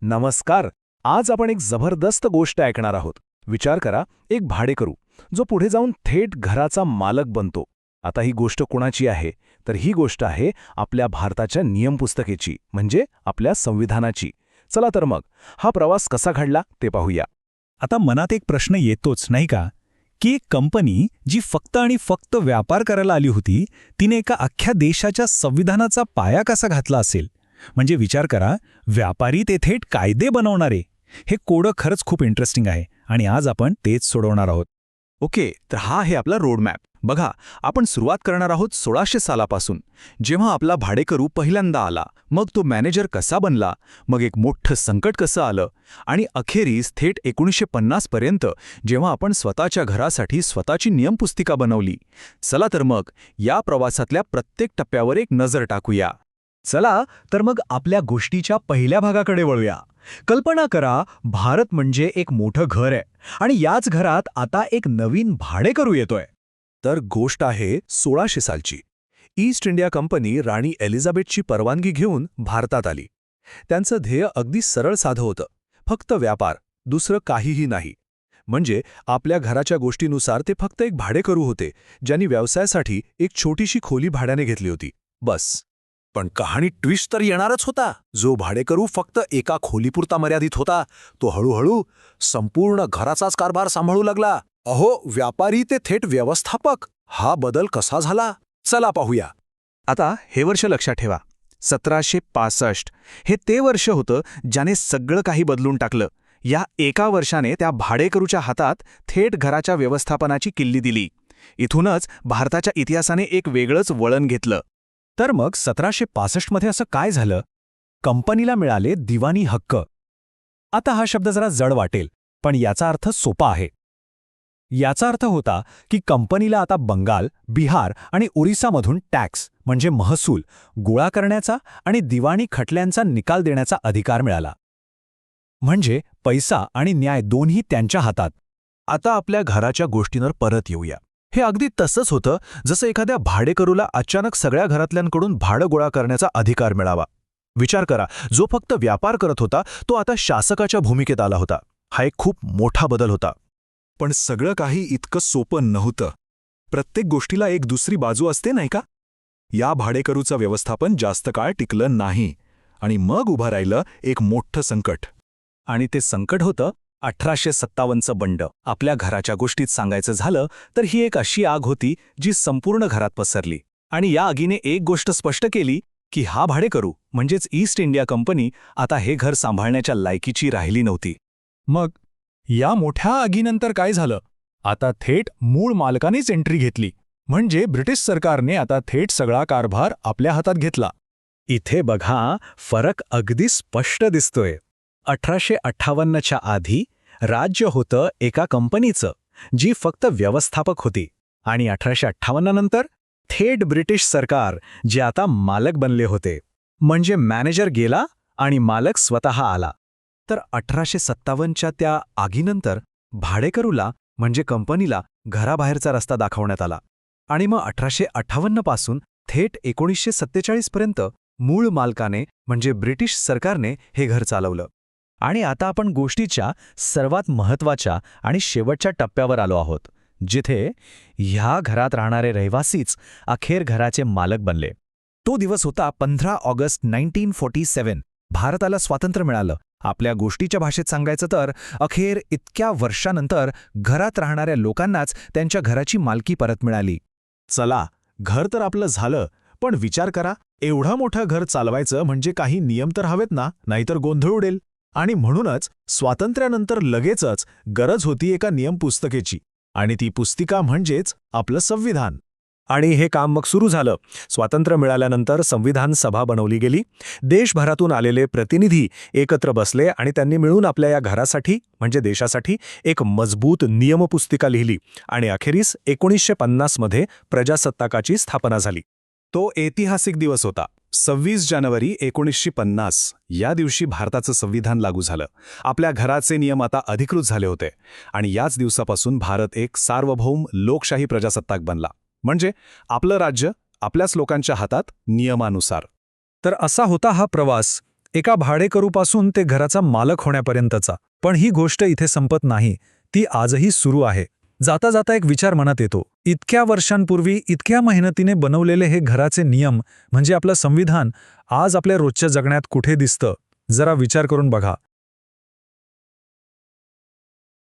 नमस्कार. आज आपण एक जबरदस्त गोष्ट ऐकणार आहोत. विचार करा, एक भाडेकरू जो पुढे जाऊन थेट घराचा मालक बनतो. आता ही गोष्ट कुणाची आहे? तर ही गोष्ट आहे आपल्या भारताच्या नियमपुस्तिकेची, म्हणजे आपल्या संविधानाची. चला तर मग हा प्रवास कसा घडला ते पाहूया. आता मनात एक प्रश्न येतोच नाही का, की एक कंपनी जी फक्त आणि फक्त व्यापार करायला आली होती, तिने एका अख्ख्या देशाच्या संविधानाचा पाया कसा घातला असेल? म्हणजे विचार करा, व्यापारी ते थेट कायदे बनवणारे. हे कोडं खरंच खूप इंटरेस्टिंग आहे आणि आज आपण तेच सोडवणार आहोत. ओके, तर हा आहे आपला रोडमॅप. बघा, आपण सुरुवात करणार आहोत 1600 सालापासून, जेव्हा आपला भाडेकरू पहिल्यांदा आला. मग तो मॅनेजर कसा बनला, मग एक मोठं संकट कसं आलं, आणि अखेरीस थेट 1950 पर्यंत जेव्हा आपण स्वतःच्या घरासाठी स्वतःची नियमपुस्तिका बनवली. चला तर मग या प्रवासातल्या प्रत्येक टप्प्यावर एक नजर टाकूया. चला तर मग आपल्या गोष्टीच्या पहिल्या भागाकडे वळूया. कल्पना करा, भारत म्हणजे एक मोठं घर आहे आणि याच घरात आता एक नवीन भाडेकरू येतोय. तर गोष्ट आहे 1600 सालची. ईस्ट इंडिया कंपनी राणी एलिझाबेथची परवानगी घेऊन भारतात आली. त्यांचं ध्येय अगदी सरळ साधं होतं, फक्त व्यापार, दुसरं काहीही नाही. म्हणजे आपल्या घराच्या गोष्टीनुसार ते फक्त एक भाडेकरू होते, ज्यांनी व्यवसायासाठी एक छोटीशी खोली भाड्याने घेतली होती, बस. पण कहाणी ट्विस्ट तर येणारच होता. जो भाडेकरू फक्त एका खोलीपुरता मर्यादित होता, तो हळूहळू संपूर्ण घराचाच कारभार सांभाळू लागला. अहो, व्यापारी ते थेट व्यवस्थापक. हा बदल कसा झाला? चला पाहूया. आता हे वर्ष लक्षात ठेवा, 1765. हे ते वर्ष होतं ज्याने सगळं काही बदलून टाकलं. या एका वर्षाने त्या भाडेकरूच्या हातात थेट घराच्या व्यवस्थापनाची किल्ली दिली. इथूनच भारताच्या इतिहासाने एक वेगळंच वळण घेतलं. तर मग 1765 मध्ये असं काय झालं? कंपनीला मिळाले दिवाणी हक्क. आता हा शब्द जरा जड वाटेल, पण याचा अर्थ सोपा आहे. याचा अर्थ होता की कंपनीला आता बंगाल, बिहार आणि ओरिसामधून टॅक्स म्हणजे महसूल गोळा करण्याचा आणि दिवाणी खटल्यांचा निकाल देण्याचा अधिकार मिळाला. म्हणजे पैसा आणि न्याय दोन्ही त्यांच्या हातात. आता आपल्या घराच्या गोष्टींवर परत येऊया. हे अगदी तसंच होतं जसं एखाद्या भाडेकरूला अचानक सगळ्या घरातल्यांकडून भाडं गोळा करण्याचा अधिकार मिळावा. विचार करा, जो फक्त व्यापार करत होता तो आता शासकाच्या भूमिकेत आला होता. हा एक खूप मोठा बदल होता. पण सगळं काही इतकं सोपं नव्हतं. प्रत्येक गोष्टीला एक दुसरी बाजू असते नाही का? या भाडेकरूचं व्यवस्थापन जास्त काळ टिकलं नाही आणि मग उभं राहिलं एक मोठं संकट. आणि ते संकट होतं 1857चं बंड. आपल्या घराच्या गोष्टीत सांगायचं झालं तर ही एक अशी आग होती जी संपूर्ण घरात पसरली. आणि या आगीने एक गोष्ट स्पष्ट केली की हा भाडेकरू म्हणजेच ईस्ट इंडिया कंपनी आता हे घर सांभाळण्याच्या लायकीची राहिली नव्हती. मग या मोठ्या आगीनंतर काय झालं? आता थेट मूळ मालकानेच एंट्री घेतली. म्हणजे ब्रिटिश सरकारने आता थेट सगळा कारभार आपल्या हातात घेतला. इथे बघा, फरक अगदी स्पष्ट दिसतोय. 1858च्या आधी राज्य होतं एका कंपनीचं, जी फक्त व्यवस्थापक होती. आणि 1858 नंतर थेट ब्रिटिश सरकार, जे आता मालक बनले होते. म्हणजे मॅनेजर गेला आणि मालक स्वतः आला. तर 1857च्या त्या आगीनंतर भाडेकरूला म्हणजे कंपनीला घराबाहेरचा रस्ता दाखवण्यात आला. आणि मग 1858 पासून थेट 1947 पर्यंत मूळ मालकाने म्हणजे ब्रिटिश सरकारने हे घर चालवलं. आणि आता आपण गोष्टीच्या सर्वात महत्त्वाच्या आणि शेवटच्या टप्प्यावर आलो आहोत, जिथे ह्या घरात राहणारे रहिवासीच अखेर घराचे मालक बनले. तो दिवस होता 15 ऑगस्ट 1947. भारताला स्वातंत्र्य मिळालं. आपल्या गोष्टीच्या भाषेत सांगायचं तर अखेर इतक्या वर्षानंतर घरात राहणाऱ्या लोकांनाच त्यांच्या घराची मालकी परत मिळाली. चला, घर तर आपलं झालं, पण विचार करा, एवढं मोठं घर चालवायचं म्हणजे काही नियम तर हवेत ना, नाहीतर गोंधळ उडेल. आणि म्हणूनच स्वातंत्र्यानंतर लगेचच गरज होती एका नियमपुस्तिकेची. आणि ती पुस्तिका म्हणजेच आपलं संविधान. आणि हे काम मग सुरू झालं. स्वातंत्र्य मिळाल्यानंतर संविधान सभा बनवली गेली. देशभरातून आलेले प्रतिनिधी एकत्र बसले आणि त्यांनी मिळून आपल्या या घरासाठी म्हणजे देशासाठी एक मजबूत नियमपुस्तिका लिहिली. आणि अखेरीस 1950 मध्ये प्रजासत्ताकाची स्थापना झाली. तो ऐतिहासिक दिवस होता. 26 जानेवारी 1950 या दिवशी भारताचं संविधान लागू झालं. आपल्या घराचे नियम आता अधिकृत झाले होते. आणि याच दिवसापासून भारत एक सार्वभौम लोकशाही प्रजासत्ताक बनला. म्हणजे आपलं राज्य आपल्याच लोकांच्या हातात नियमानुसार. तर असा होता हा प्रवास. एका भाडेकरूपासून ते घराचा मालक होण्यापर्यंतचा. पण ही गोष्ट इथे संपत नाही, ती आजही सुरू आहे. जाता जाता एक विचार मनात येतो. इतक्या वर्षांपूर्वी इतक्या मेहनतीने बनवलेले हे घराचे नियम म्हणजे आपलं संविधान आज आपल्या रोजच्या जगण्यात कुठे दिसतं? जरा विचार करून बघा.